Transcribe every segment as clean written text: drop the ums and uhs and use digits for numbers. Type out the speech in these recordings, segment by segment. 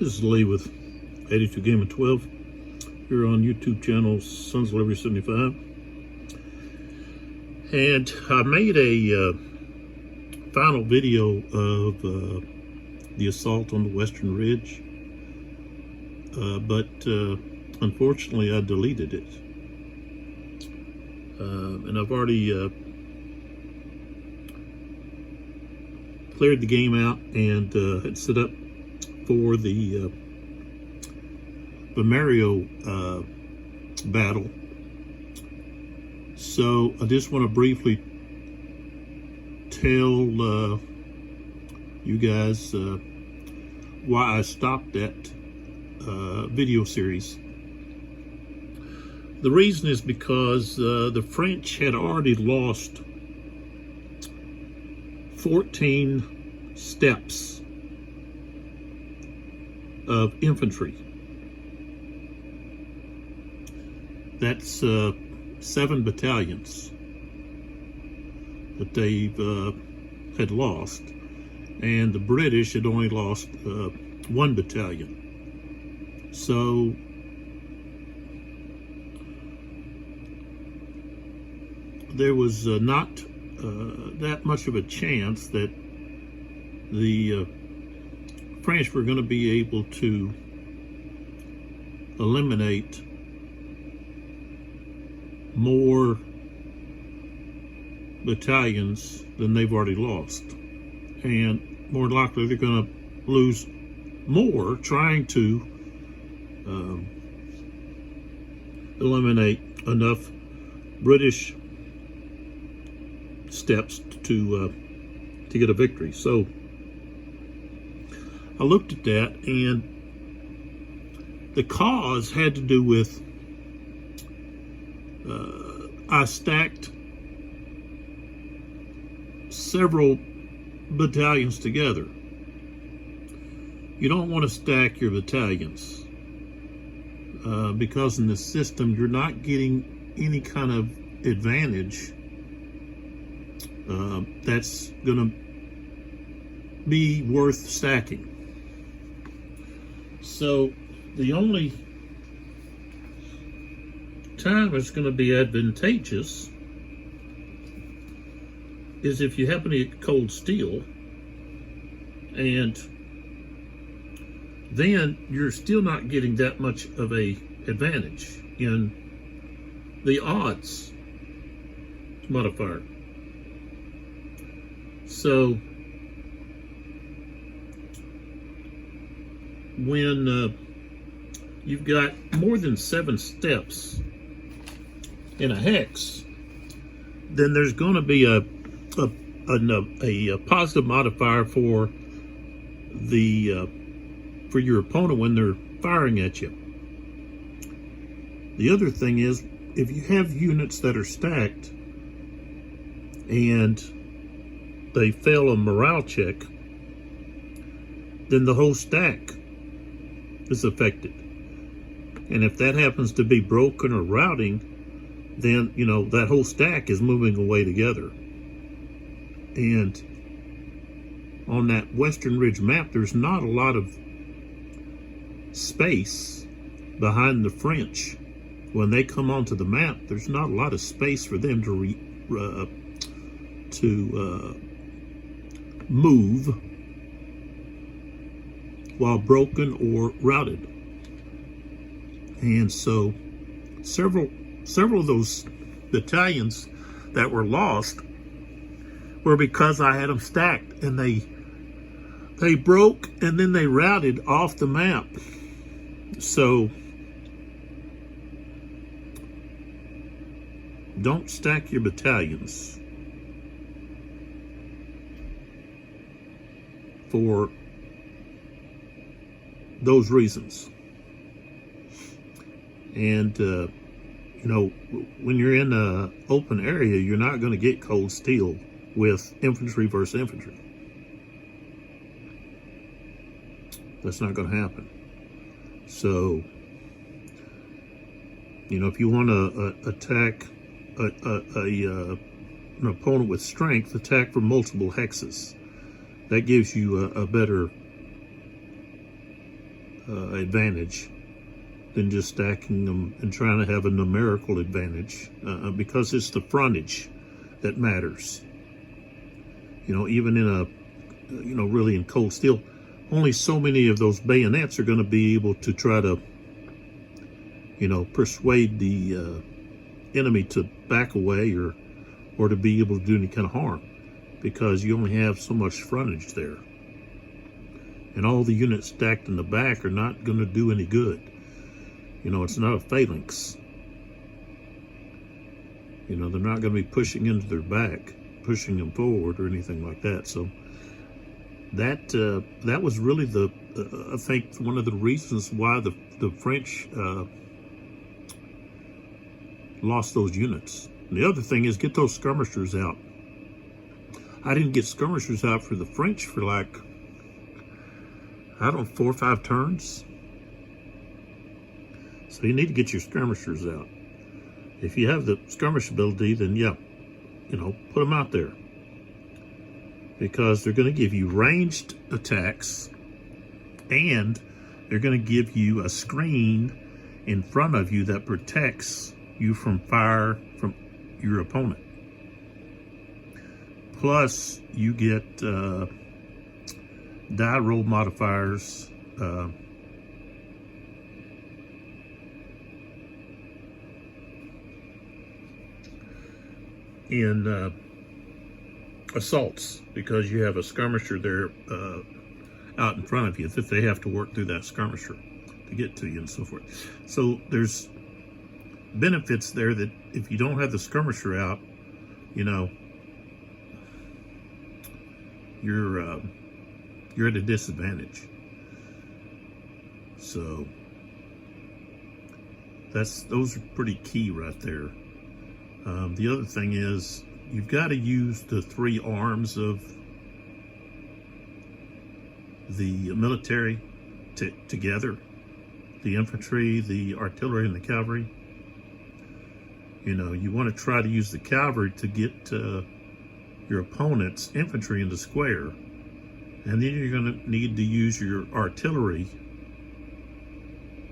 This is Lee with 82 Game of 12 here on YouTube channel Sons of Liberty 75. And I made a final video of the assault on the Western Ridge, but unfortunately I deleted it. And I've already cleared the game out and had set up for the Mario battle. So I just want to briefly tell you guys why I stopped that video series. The reason is because the French had already lost 14 steps of infantry. That's 7 battalions that they've had lost, and the British had only lost 1 battalion. So there was not that much of a chance that the French were going to be able to eliminate more battalions than they've already lost, and more likely they're going to lose more trying to eliminate enough British steps to get a victory. So I looked at that, and the cause had to do with I stacked several battalions together. You don't want to stack your battalions because in the system you're not getting any kind of advantage that's going to be worth stacking. So the only time it's going to be advantageous is if you happen to get cold steel, and then you're still not getting that much of a advantage in the odds modifier. So when you've got more than 7 steps in a hex, then there's going to be a positive modifier for the for your opponent when they're firing at you. The other thing is, if you have units that are stacked and they fail a morale check, then the whole stack is affected. And if that happens to be broken or routing, then, you know, that whole stack is moving away together. And on that Western Ridge map, there's not a lot of space behind the French. When they come onto the map, there's not a lot of space for them to move while broken or routed. And so several of those battalions that were lost were because I had them stacked, and they broke and then they routed off the map. So don't stack your battalions for those reasons. And you know, when you're in an open area, you're not going to get cold steel with infantry versus infantry. That's not going to happen. So, you know, if you want to attack an opponent with strength, attack from multiple hexes. That gives you a better advantage than just stacking them and trying to have a numerical advantage, because it's the frontage that matters. You know, even in a, you know, really in cold steel, only so many of those bayonets are going to be able to try to, you know, persuade the enemy to back away or to be able to do any kind of harm, because you only have so much frontage there. And all the units stacked in the back are not going to do any good. You know, it's not a phalanx. You know, they're not going to be pushing into their back, pushing them forward or anything like that. So that was really the I think one of the reasons why the French lost those units. And the other thing is, get those skirmishers out. I didn't get skirmishers out for the French for like, I don't know, 4 or 5 turns. So you need to get your skirmishers out. If you have the skirmish ability, then yeah, you know, put them out there, because they're going to give you ranged attacks, and they're going to give you a screen in front of you that protects you from fire from your opponent. Plus, you get die roll modifiers, in assaults, because you have a skirmisher there out in front of you that they have to work through that skirmisher to get to you and so forth. So there's benefits there that if you don't have the skirmisher out, you know, you're at a disadvantage. So those are pretty key right there. The other thing is, you've got to use the 3 arms of the military together: the infantry, the artillery, and the cavalry. You know, you want to try to use the cavalry to get your opponent's infantry into square, and then you're going to need to use your artillery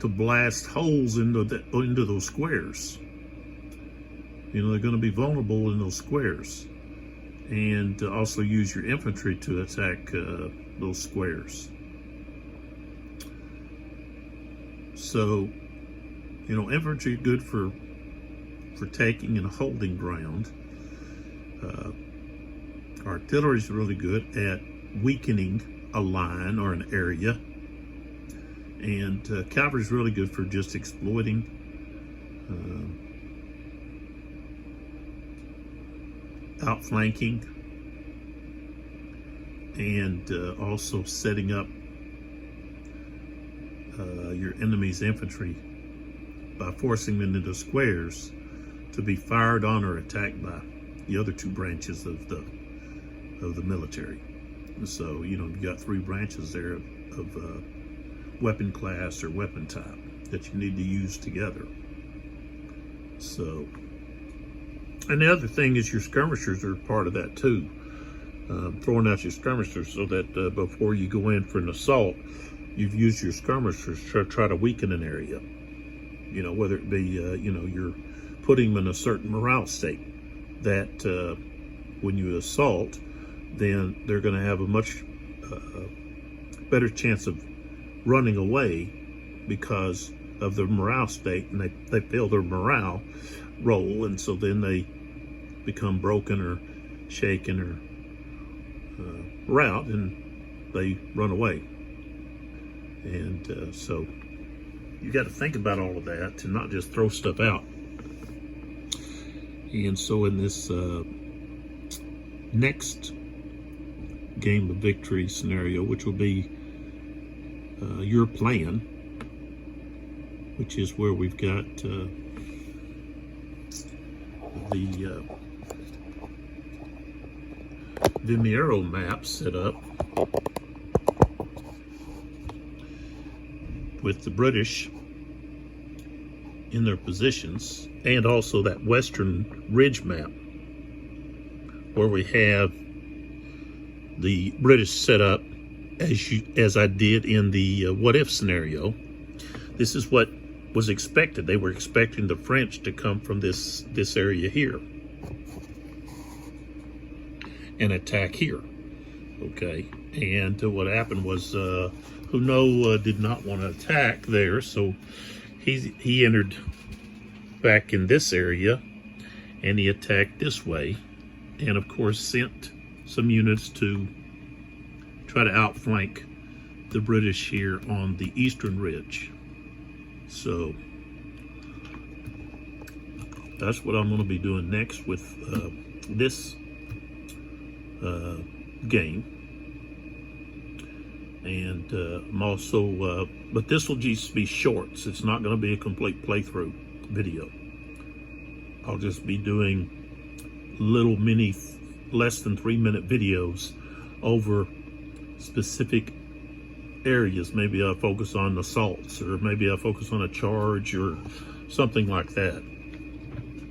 to blast holes into those squares. You know, they're going to be vulnerable in those squares, and also use your infantry to attack those squares. So, you know, infantry good for taking and holding ground. Artillery is really good at weakening a line or an area, and cavalry is really good for just exploiting. Outflanking, and also setting up your enemy's infantry by forcing them into squares to be fired on or attacked by the other 2 branches of the military. So, you know, you've got 3 branches there of weapon class or weapon type that you need to use together. So, and the other thing is, your skirmishers are part of that too. Throwing out your skirmishers so that before you go in for an assault, you've used your skirmishers to try to weaken an area. You know, whether it be, you know, you're putting them in a certain morale state that when you assault, then they're going to have a much better chance of running away because of their morale state, and they fail their morale roll, and so then they become broken or shaken or rout, and they run away. And so you got to think about all of that and not just throw stuff out. And so in this next game of victory scenario, which will be your plan, which is where we've got the Vimiero map set up with the British in their positions, and also that Western Ridge map where we have the British set up as I did in the what if scenario. This is what was expected. They were expecting the French to come from this area here and attack here. Okay, and what happened was Junot did not want to attack there, so he entered back in this area and he attacked this way, and of course sent some units to try to outflank the British here on the eastern ridge. So that's what I'm going to be doing next with this game. And I'm also, but this will just be shorts. It's not going to be a complete playthrough video. I'll just be doing little mini, less than 3-minute videos over specific areas. Maybe I'll focus on assaults, or maybe I'll focus on a charge or something like that.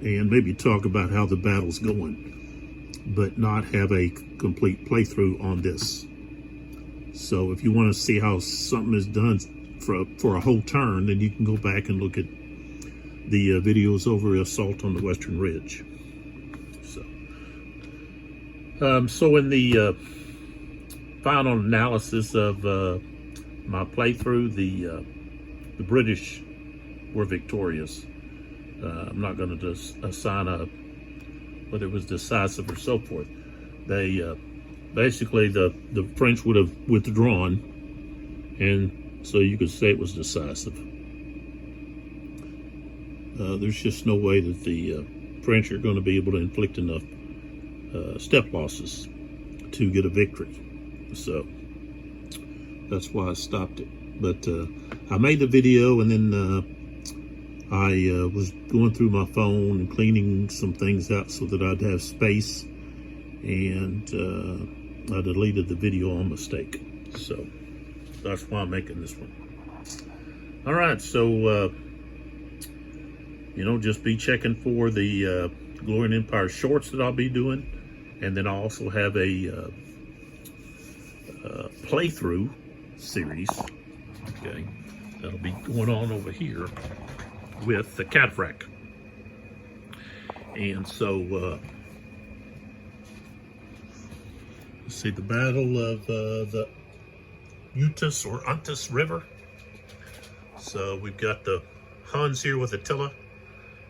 And maybe talk about how the battle's going, but not have a complete playthrough on this. So if you want to see how something is done for a whole turn, then you can go back and look at the videos over Assault on the Western Ridge. So in the final analysis of my playthrough, the British were victorious. I'm not going to just assign whether it was decisive or so forth. They basically the French would have withdrawn, and so you could say it was decisive. There's just no way that the French are going to be able to inflict enough step losses to get a victory. So that's why I stopped it. But I made the video, and then I was going through my phone and cleaning some things out so that I'd have space, and I deleted the video on mistake. So that's why I'm making this one. All right, so just be checking for the Glory and Empire shorts that I'll be doing, and then I'll also have a playthrough series, okay, that'll be going on over here with the Cataphract. And so let's see, the Battle of the Utus or Untus River. So we've got the Huns here with Attila,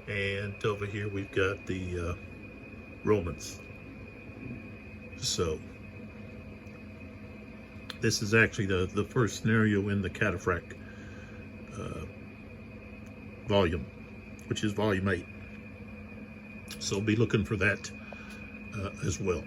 and over here we've got the Romans. So this is actually the first scenario in the Cataphract volume, which is volume 8. So be looking for that as well.